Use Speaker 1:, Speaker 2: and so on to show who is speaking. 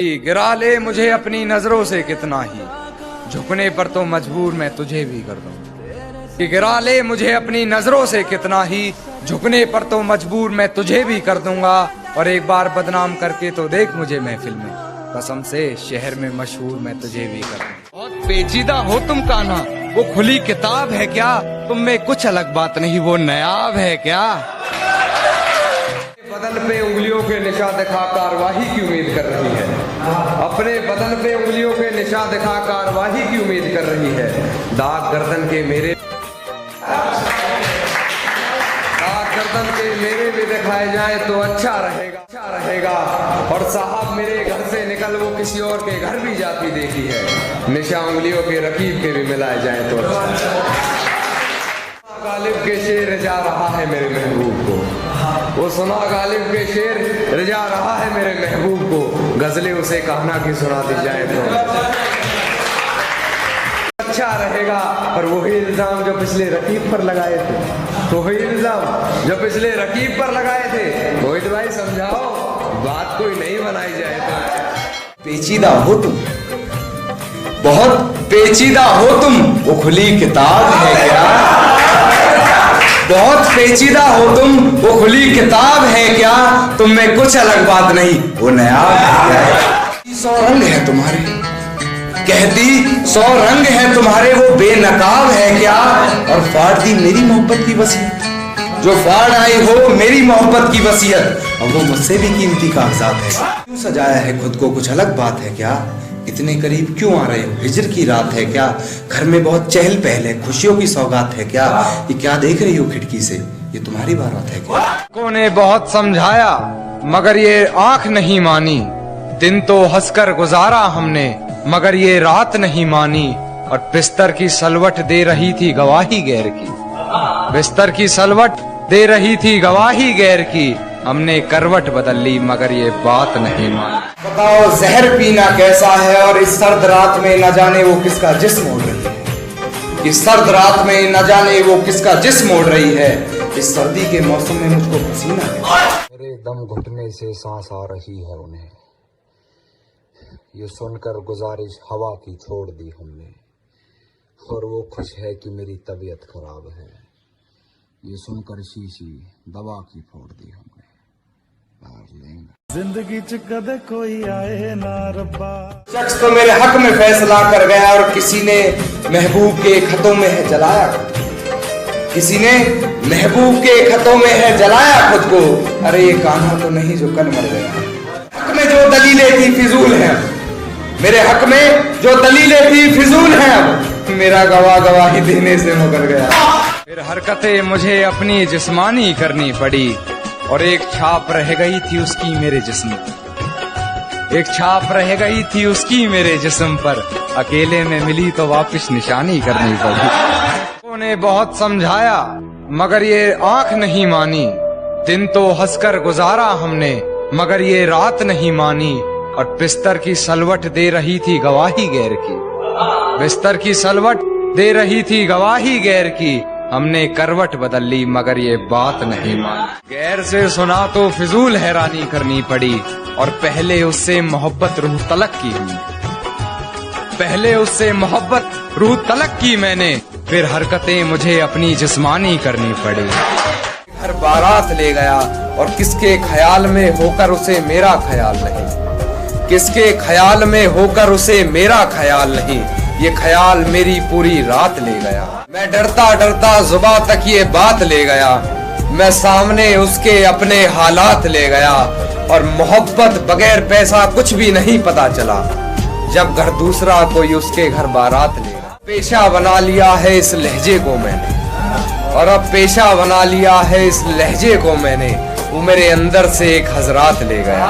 Speaker 1: गिरा ले मुझे अपनी नजरों से कितना ही, झुकने पर तो मजबूर मैं तुझे भी कर दूंगा। गिरा ले मुझे अपनी नजरों से कितना ही, झुकने पर तो मजबूर मैं तुझे भी कर दूंगा। और एक बार बदनाम करके तो देख मुझे महफिल में, कसम से शहर में मशहूर मैं तुझे भी कर दूंगा। बहुत पेचीदा हो तुम कान्हा, वो खुली किताब है क्या, तुम में कुछ अलग बात नहीं वो नायाब है क्या। बदन पे उंगलियों के निशान दिखा कार्रवाई की उम्मीद कर रही है, अपने बदन पे उंगलियों के निशान दिखा कार्रवाई की उम्मीद कर रही है। दाग गर्दन के मेरे भी दिखाए जाए तो अच्छा रहेगा। और साहब मेरे घर से निकल वो किसी और के घर भी जाती देखी है, निशा उंगलियों के रकीब के भी मिलाए जाए तो अच्छा। गालिब के शेर रिझा रहा है मेरे महबूब को, वो सुना गालिब के शेर रिझा रहा है मेरे महबूब को, गजलें उसे कहना की सुना दी जाए तो अच्छा रहेगा। पर वही इल्जाम जो पिछले रकीब पर लगाए थे, वही इल्जाम जो पिछले रकीब पर लगाए थे, मोहित भाई समझाओ, बात कोई नहीं बनाई जाए तो। पेचीदा हो तुम, बहुत पेचीदा हो तुम, वो खुली किताब है क्या। बहुत पेचीदा हो तुम, वो खुली किताब है क्या, तुम में कुछ अलग बात नहीं वो नायाब है क्या। 100 रंग है तुम्हारे, कहती 100 रंग है तुम्हारे, वो बेनकाब है क्या। और फाड़ दी मेरी मोहब्बत की वसीयत, जो फाड़ आई हो मेरी मोहब्बत की वसीयत, और वो मुझसे भी कीमती कागजात है। क्यों सजाया है खुद को, कुछ अलग बात है क्या। इतने करीब क्यों आ रहे हो, हिजर की रात है क्या। घर में बहुत चहल पहल है, खुशियों की सौगात है क्या। ये क्या देख रही हो खिड़की से, ये तुम्हारी बारात है क्या। लोगों ने बहुत समझाया मगर ये आंख नहीं मानी, दिन तो हंसकर गुजारा हमने मगर ये रात नहीं मानी। और बिस्तर की सलवट दे रही थी गवाही गैर की, बिस्तर की सलवट दे रही थी गवाही गैर की, हमने करवट बदल ली मगर ये बात नहीं मानी। बताओ जहर पीना कैसा है, और इस सर्द रात में न जाने वो किसका जिस्म ओढ़ रही है, इस सर्द रात में न जाने वो किसका जिस्म ओढ़ रही है। इस सर्दी के मौसम में मुझको पसीना है, मेरे दम घुटने से सांस आ रही है उन्हें, ये सुनकर गुजारिश हवा की छोड़ दी हमने, और वो खुश है कि मेरी तबीयत खराब है, ये सुनकर शीशी दवा की फोड़ दी हमने।
Speaker 2: जिंदगी च कदे कोई आए ना रब्बा।
Speaker 1: शख्स तो मेरे हक में फैसला कर गया, और किसी ने महबूब के खतों में है जलाया, किसी ने महबूब के खतों में है जलाया खुद को। अरे ये कान्हा तो नहीं जो कल मर गया। हक में जो दलीलें थी फिजूल है, मेरे हक में जो दलीलें थी फिजूल है, अब मेरा गवाही देने से मुकर गया। फिर हरकतें मुझे अपनी जिस्मानी करनी पड़ी, और एक छाप रह गई थी उसकी मेरे जिस्म, एक छाप रह गई थी उसकी मेरे जिस्म पर, अकेले में मिली तो वापस निशानी करनी पड़ी। लोगों ने बहुत समझाया मगर ये आंख नहीं मानी, दिन तो हंसकर गुजारा हमने मगर ये रात नहीं मानी। और बिस्तर की सलवट दे रही थी गवाही गैर की, बिस्तर की सलवट दे रही थी गवाही गैर की, हमने करवट बदल ली मगर ये बात नहीं मानी। गैर से सुना तो फिजूल हैरानी करनी पड़ी, और पहले उससे मोहब्बत रूह तलक की हुई, पहले उससे मोहब्बत रूह तलक की मैंने, फिर हरकतें मुझे अपनी जिस्मानी करनी पड़ी। घर बारात ले गया, और किसके ख्याल में होकर उसे मेरा ख्याल नहीं, किसके ख्याल में होकर उसे मेरा ख्याल नहीं, ये ख्याल मेरी पूरी रात ले गया। मैं डरता डरता जुबां तक ये बात ले गया, मैं सामने उसके अपने हालात ले गया। और मोहब्बत बगैर पैसा कुछ भी नहीं पता चला, जब घर दूसरा कोई उसके घर बारात ले गया। पेशा बना लिया है इस लहजे को मैंने, और अब पेशा बना लिया है इस लहजे को मैंने, वो मेरे अंदर से एक हजरात ले गया।